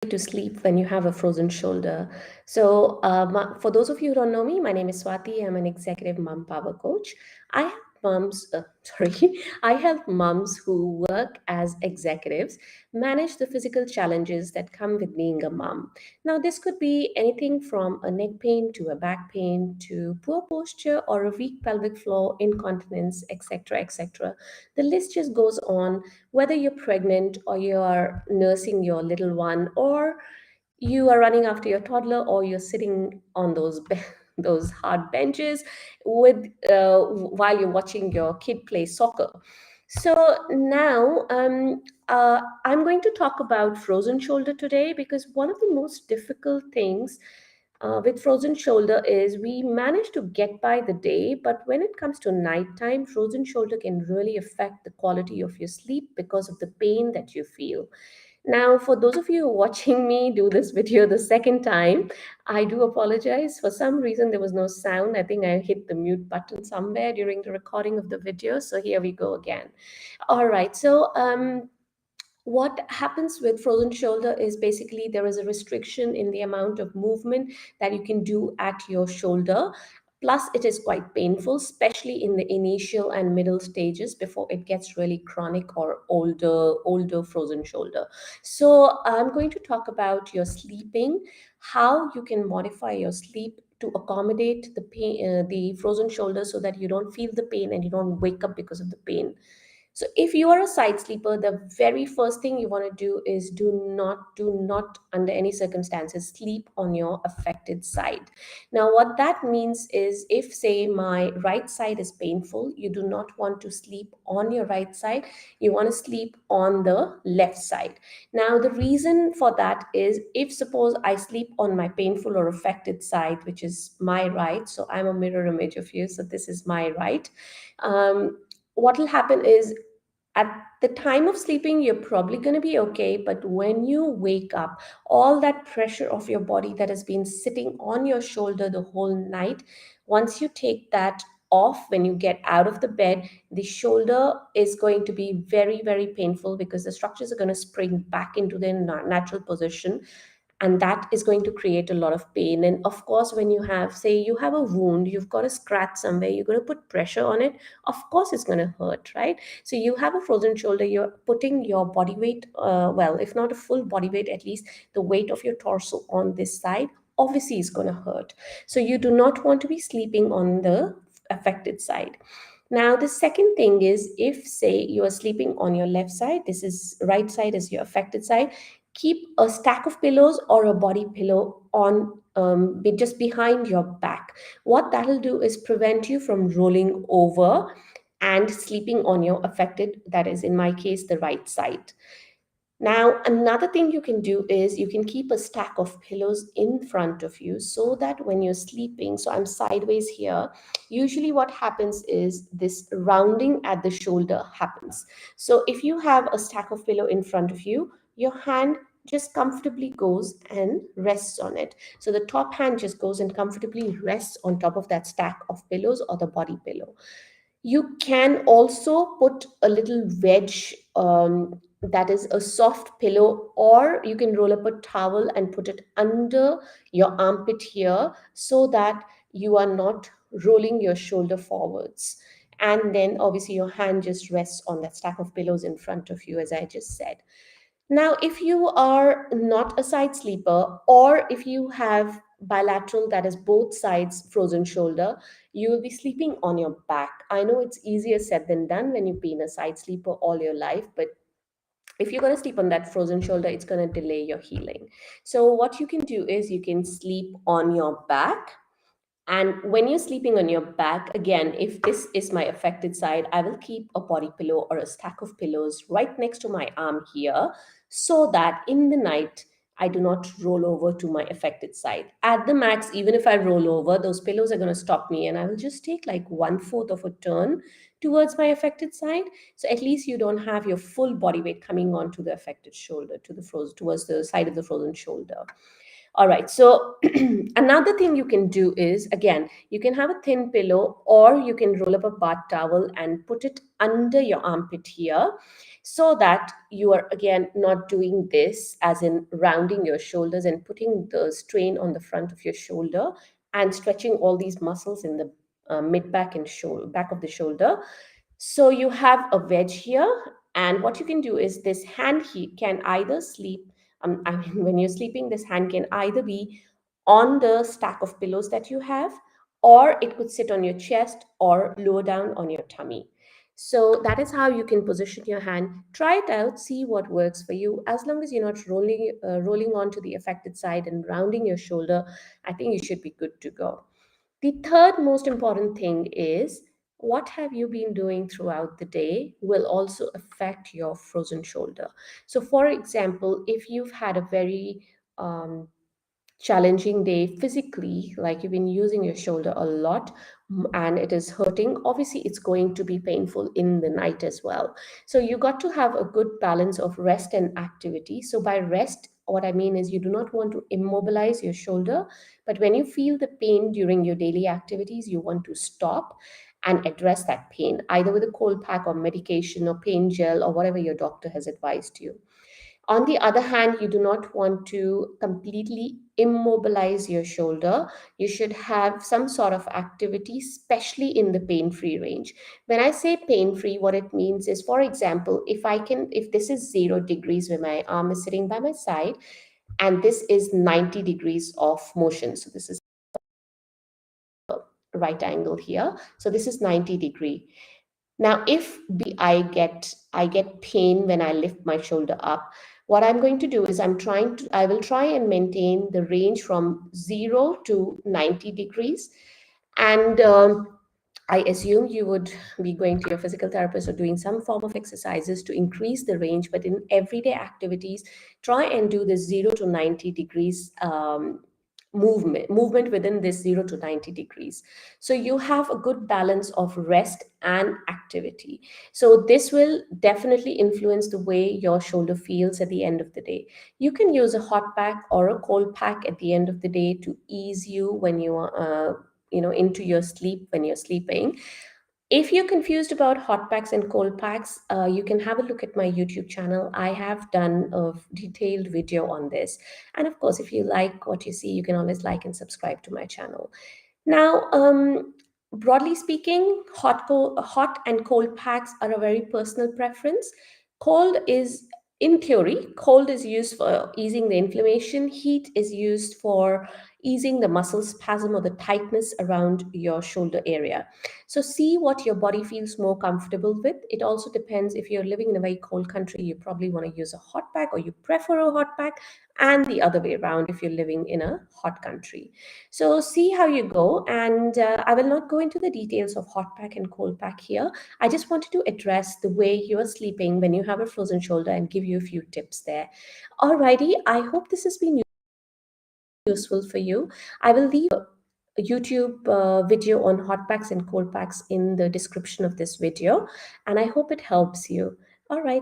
to sleep when you have a frozen shoulder. For those of you who don't know me, my name is Swati. I'm an executive mom power coach. I help sorry, I help moms who work as executives manage the physical challenges that come with being a mom. Now, this could be anything from a neck pain to a back pain to poor posture or a weak pelvic floor, incontinence, etc., etc. The list just goes on, whether you're pregnant or you're nursing your little one or you are running after your toddler or you're sitting on those hard benches with while you're watching your kid play soccer. So now I'm going to talk about frozen shoulder today because one of the most difficult things with frozen shoulder is we manage to get by the day, but when it comes to nighttime, frozen shoulder can really affect the quality of your sleep because of the pain that you feel. Now, for those of you who are watching me do this video the second time, I do apologize. For some reason, there was no sound. I think I hit the mute button somewhere during the recording of the video. So here we go again. All right. What happens with frozen shoulder is basically there is a restriction in the amount of movement that you can do at your shoulder. Plus, it is quite painful, especially in the initial and middle stages before it gets really chronic or older frozen shoulder. So, I'm going to talk about your sleeping, how you can modify your sleep to accommodate the pain, the frozen shoulder, so that you don't feel the pain and you don't wake up because of the pain. So if you are a side sleeper, the very first thing you want to do is do not under any circumstances sleep on your affected side. Now, what that means is if say my right side is painful, you do not want to sleep on your right side. You want to sleep on the left side. Now, the reason for that is if suppose I sleep on my painful or affected side, which is my right, so I'm a mirror image of you, so this is my right. What will happen is at the time of sleeping you're probably going to be okay, but when you wake up, all that pressure of your body that has been sitting on your shoulder the whole night, once you take that off, when you get out of the bed, the shoulder is going to be very, very painful because the structures are going to spring back into their natural position, and that is going to create a lot of pain. And of course, when you have, say you have a wound, you've got a scratch somewhere, you're going to put pressure on it, of course it's going to hurt, right? So you have a frozen shoulder, you're putting your body weight, well, if not a full body weight, at least the weight of your torso on this side, obviously is going to hurt. So you do not want to be sleeping on the affected side. Now, the second thing is if, say, you are sleeping on your left side, this is right side is your affected side, keep a stack of pillows or a body pillow on just behind your back. What that'll do is prevent you from rolling over and sleeping on your affected, that is, in my case, the right side. Now, another thing you can do is you can keep a stack of pillows in front of you so that when you're sleeping, so I'm sideways here, usually what happens is this rounding at the shoulder happens. So if you have a stack of pillow in front of you, your hand just comfortably goes and rests on it. So the top hand just goes and comfortably rests on top of that stack of pillows or the body pillow. You can also put a little wedge, that is a soft pillow, or you can roll up a towel and put it under your armpit here so that you are not rolling your shoulder forwards. And then obviously your hand just rests on that stack of pillows in front of you, as I just said. Now, if you are not a side sleeper, or if you have bilateral, that is both sides frozen shoulder, you will be sleeping on your back. I know it's easier said than done when you've been a side sleeper all your life, but if you're going to sleep on that frozen shoulder, it's going to delay your healing. So, what you can do is you can sleep on your back, and when you're sleeping on your back, again, if this is my affected side, I will keep a body pillow or a stack of pillows right next to my arm here so that in the night, I do not roll over to my affected side. At the max, even if I roll over, those pillows are going to stop me and I will just take like 1/4 of a turn towards my affected side. So at least you don't have your full body weight coming onto the affected shoulder, to the frozen, towards the side of the frozen shoulder. All right. So another thing you can do is, again, you can have a thin pillow or you can roll up a bath towel and put it under your armpit here, so that you are again not doing this as in rounding your shoulders and putting the strain on the front of your shoulder and stretching all these muscles in the mid back and shoulder back of the shoulder. So you have a wedge here, and what you can do is this hand can either sleep. I mean, when you're sleeping, this hand can either be on the stack of pillows that you have, or it could sit on your chest or lower down on your tummy. So that is how you can position your hand. Try it out, see what works for you. As long as you're not rolling onto the affected side and rounding your shoulder, I think you should be good to go. The third most important thing is what have you been doing throughout the day will also affect your frozen shoulder. So, for example, if you've had a very challenging day physically, like you've been using your shoulder a lot, and it is hurting, obviously it's going to be painful in the night as well. So you got to have a good balance of rest and activity. So by rest, what I mean is you do not want to immobilize your shoulder, but when you feel the pain during your daily activities, you want to stop and address that pain either with a cold pack or medication or pain gel or whatever your doctor has advised you. On the other hand, you do not want to completely immobilize your shoulder. You should have some sort of activity, especially in the pain free range. When I say pain free, what it means is, for example, if this is 0 degrees where my arm is sitting by my side, and this is 90 degrees of motion. So this is right angle here. So this is 90-degree. Now, if I get pain when I lift my shoulder up, what I'm going to do is I will try and maintain the range from 0 to 90 degrees. And I assume you would be going to your physical therapist or doing some form of exercises to increase the range. But in everyday activities, try and do the 0 to 90 degrees movement within this 0 to 90 degrees. So you have a good balance of rest and activity. So this will definitely influence the way your shoulder feels at the end of the day. You can use a hot pack or a cold pack at the end of the day to ease you when you are into your sleep when you're sleeping. If you're confused about hot packs and cold packs, you can have a look at my YouTube channel. I have done a detailed video on this. And of course, if you like what you see, you can always like and subscribe to my channel. Now, broadly speaking, hot and cold packs are a very personal preference. Cold is, in theory, cold is used for easing the inflammation. Heat is used for easing the muscle spasm or the tightness around your shoulder area. So see what your body feels more comfortable with. It also depends. If you're living in a very cold country, you probably want to use a hot pack or you prefer a hot pack, and the other way around if you're living in a hot country. So see how you go. And I will not go into the details of hot pack and cold pack here. I just wanted to address the way you're sleeping when you have a frozen shoulder and give you a few tips there. Alrighty, I hope this has been useful for you. I will leave a YouTube video on hot packs and cold packs in the description of this video, and I hope it helps you. All right.